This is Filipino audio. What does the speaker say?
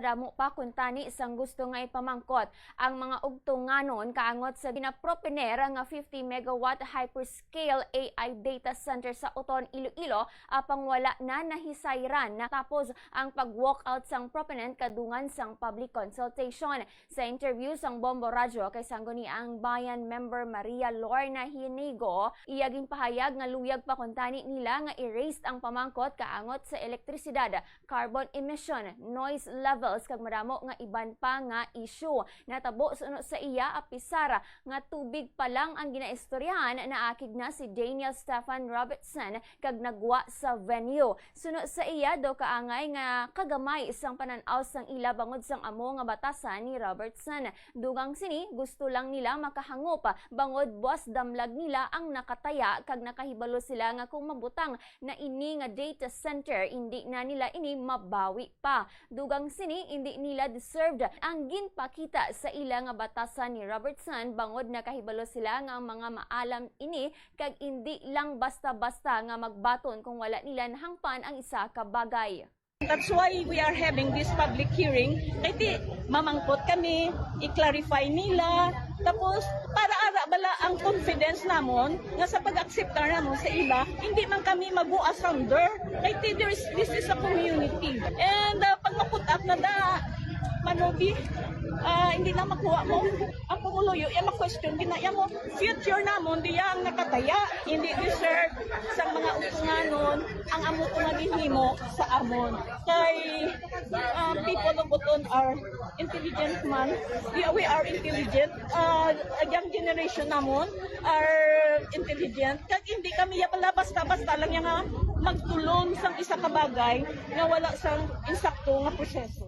madamo pa kuntani isang gusto nga ipamangkot ang mga ugtunganon kaangot sa ginapropener nga 50 megawatt hyperscale AI data center sa Uton, Iloilo apang wala na nahisayran natapos ang pag-walkout sang proponent kadungan sang public consultation. Sa interview sang Bombo Radyo kay sangguni ang bayan member Maria Lorna Hinigo, iyaging pahayag nga luyag pa kuntani nila nga erased ang pamangkot kaangot sa elektrisidad, carbon emission, noise levels kag madamo nga iban pa nga issue. Natabo suno sa iya apisara nga tubig pa lang ang ginaistoryahan na akig na si Daniel Stefan Robertson kag nagwa sa venue. Suno sa iya do kaangay nga kagamay isang pananaw sang ila bangod sang amo nga batasan ni Robertson. Dugang sini gusto lang nila makahangop bangod buwas damlag nila ang nakataya kag nakahibalo sila nga kung mabutang na ini nga data center hindi na nila ini mabawi pa. Dugang sini hindi nila deserved ang ginpakita sa ila nga batasan ni Robertson bangod nakahibalo sila nga ang mga maalam ini kag hindi lang basta-basta nga magbaton kung wala nila nahangpan ang isa ka bagay. That's why we are having this public hearing. Kasi mamangkot kami, i-clarify nila, tapos para ara bala ang confidence namon nga sa pag-acceptar namon sa ila, hindi man kami mag-go asunder. Kasi this is a community. And pag maput up na manobi, hindi na makuha mo ang pumuluyo, yung ma-question ginaya mo future namon diya ang nakataya, hindi deserve sa mga utunganon ang amo nga ginhimo sa amon kay people of Uton are intelligent man, we are intelligent, young generation namon are intelligent kag hindi kami pala basta-basta lang nga magtulong sang isa ka bagay nga wala sang insakto nga proseso.